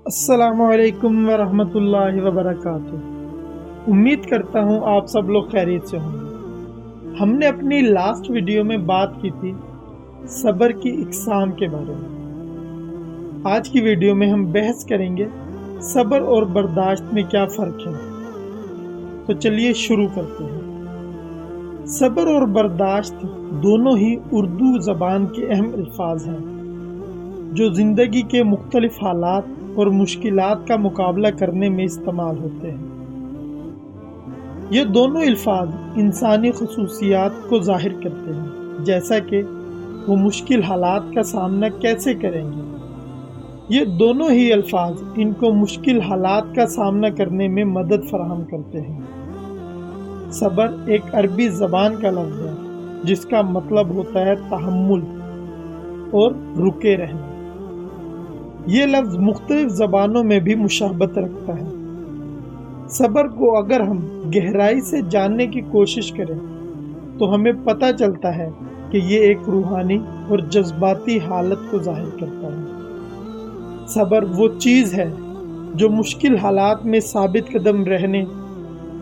السلام علیکم ورحمۃ اللہ وبرکاتہ۔ امید کرتا ہوں آپ سب لوگ خیریت سے ہوں گے۔ ہم نے اپنی لاسٹ ویڈیو میں بات کی تھی صبر کی اقسام کے بارے میں۔ آج کی ویڈیو میں ہم بحث کریں گے صبر اور برداشت میں کیا فرق ہے۔ تو چلیے شروع کرتے ہیں۔ صبر اور برداشت دونوں ہی اردو زبان کے اہم الفاظ ہیں جو زندگی کے مختلف حالات اور مشکلات کا مقابلہ کرنے میں استعمال ہوتے ہیں۔ یہ دونوں الفاظ انسانی خصوصیات کو ظاہر کرتے ہیں، جیسا کہ وہ مشکل حالات کا سامنا کیسے کریں گے۔ یہ دونوں ہی الفاظ ان کو مشکل حالات کا سامنا کرنے میں مدد فراہم کرتے ہیں۔ صبر ایک عربی زبان کا لفظ ہے جس کا مطلب ہوتا ہے تحمل اور رکے رہنا۔ یہ لفظ مختلف زبانوں میں بھی مشابہت رکھتا ہے۔ صبر کو اگر ہم گہرائی سے جاننے کی کوشش کریں تو ہمیں پتہ چلتا ہے کہ یہ ایک روحانی اور جذباتی حالت کو ظاہر کرتا ہے۔ صبر وہ چیز ہے جو مشکل حالات میں ثابت قدم رہنے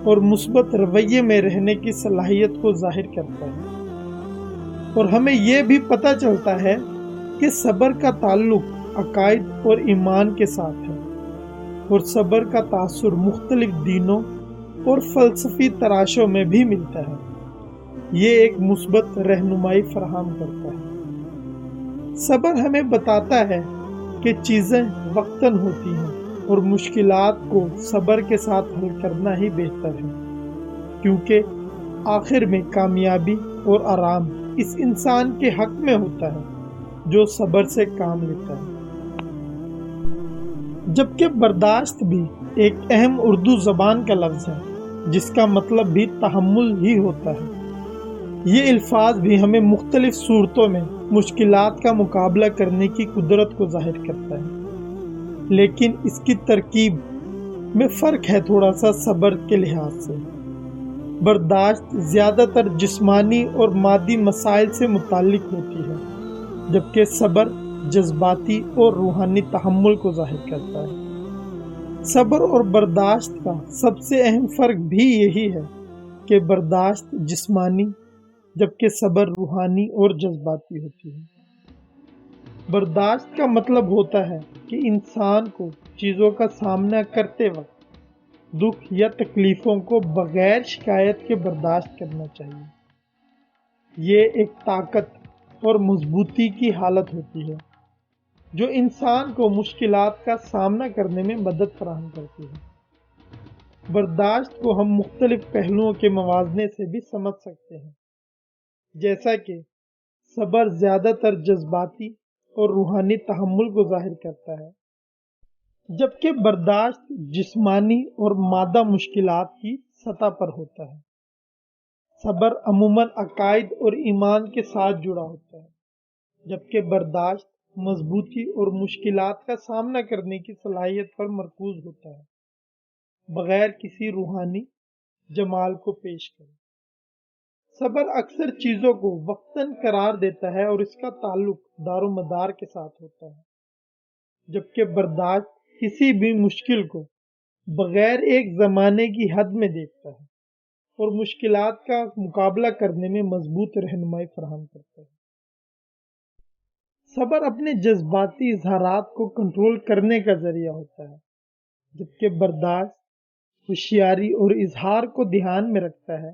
اور مثبت رویے میں رہنے کی صلاحیت کو ظاہر کرتا ہے، اور ہمیں یہ بھی پتہ چلتا ہے کہ صبر کا تعلق عقائد اور ایمان کے ساتھ ہے، اور صبر کا تاثر مختلف دینوں اور فلسفی تراشوں میں بھی ملتا ہے۔ یہ ایک مثبت رہنمائی فراہم کرتا ہے۔ صبر ہمیں بتاتا ہے کہ چیزیں وقتاً ہوتی ہیں اور مشکلات کو صبر کے ساتھ حل کرنا ہی بہتر ہے، کیونکہ آخر میں کامیابی اور آرام اس انسان کے حق میں ہوتا ہے جو صبر سے کام لیتا ہے۔ جبکہ برداشت بھی ایک اہم اردو زبان کا لفظ ہے جس کا مطلب بھی تحمل ہی ہوتا ہے۔ یہ الفاظ بھی ہمیں مختلف صورتوں میں مشکلات کا مقابلہ کرنے کی قدرت کو ظاہر کرتا ہے، لیکن اس کی ترکیب میں فرق ہے تھوڑا سا صبر کے لحاظ سے۔ برداشت زیادہ تر جسمانی اور مادی مسائل سے متعلق ہوتی ہے، جبکہ صبر جذباتی اور روحانی تحمل کو ظاہر کرتا ہے۔ صبر اور برداشت کا سب سے اہم فرق بھی یہی ہے کہ برداشت جسمانی جبکہ صبر روحانی اور جذباتی ہوتی ہے۔ برداشت کا مطلب ہوتا ہے کہ انسان کو چیزوں کا سامنا کرتے وقت دکھ یا تکلیفوں کو بغیر شکایت کے برداشت کرنا چاہیے۔ یہ ایک طاقت اور مضبوطی کی حالت ہوتی ہے جو انسان کو مشکلات کا سامنا کرنے میں مدد فراہم کرتی ہے۔ برداشت کو ہم مختلف پہلوؤں کے موازنے سے بھی سمجھ سکتے ہیں، جیسا کہ صبر زیادہ تر جذباتی اور روحانی تحمل کو ظاہر کرتا ہے، جبکہ برداشت جسمانی اور مادہ مشکلات کی سطح پر ہوتا ہے۔ صبر عموماً عقائد اور ایمان کے ساتھ جڑا ہوتا ہے، جبکہ برداشت مضبوطی اور مشکلات کا سامنا کرنے کی صلاحیت پر مرکوز ہوتا ہے، بغیر کسی روحانی جمال کو پیش کرے۔ صبر اکثر چیزوں کو وقتاً قرار دیتا ہے اور اس کا تعلق دار و مدار کے ساتھ ہوتا ہے، جبکہ برداشت کسی بھی مشکل کو بغیر ایک زمانے کی حد میں دیکھتا ہے اور مشکلات کا مقابلہ کرنے میں مضبوط رہنمائی فراہم کرتا ہے۔ صبر اپنے جذباتی اظہارات کو کنٹرول کرنے کا ذریعہ ہوتا ہے، جبکہ برداشت ہوشیاری اور اظہار کو دھیان میں رکھتا ہے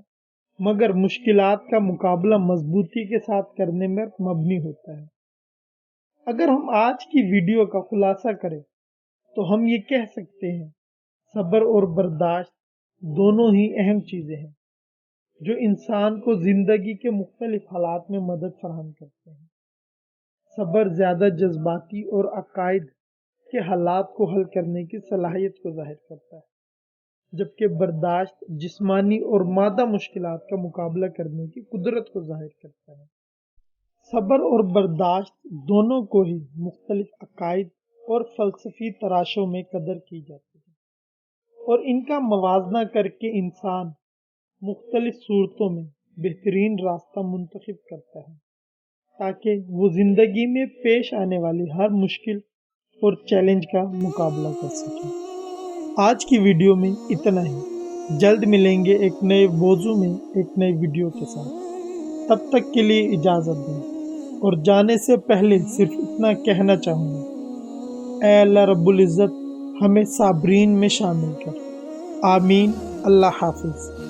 مگر مشکلات کا مقابلہ مضبوطی کے ساتھ کرنے میں مبنی ہوتا ہے۔ اگر ہم آج کی ویڈیو کا خلاصہ کریں تو ہم یہ کہہ سکتے ہیں صبر اور برداشت دونوں ہی اہم چیزیں ہیں جو انسان کو زندگی کے مختلف حالات میں مدد فراہم کرتے ہیں۔ صبر زیادہ جذباتی اور عقائد کے حالات کو حل کرنے کی صلاحیت کو ظاہر کرتا ہے، جبکہ برداشت جسمانی اور مادہ مشکلات کا مقابلہ کرنے کی قدرت کو ظاہر کرتا ہے۔ صبر اور برداشت دونوں کو ہی مختلف عقائد اور فلسفی تراشوں میں قدر کی جاتی ہے، اور ان کا موازنہ کر کے انسان مختلف صورتوں میں بہترین راستہ منتخب کرتا ہے تاکہ وہ زندگی میں پیش آنے والی ہر مشکل اور چیلنج کا مقابلہ کر سکیں۔ آج کی ویڈیو میں اتنا ہی، جلد ملیں گے ایک نئے موضوع میں ایک نئی ویڈیو کے ساتھ۔ تب تک کے لیے اجازت دیں، اور جانے سے پہلے صرف اتنا کہنا چاہوں گا، اے اللہ رب العزت ہمیں صابرین میں شامل کر، آمین۔ اللہ حافظ۔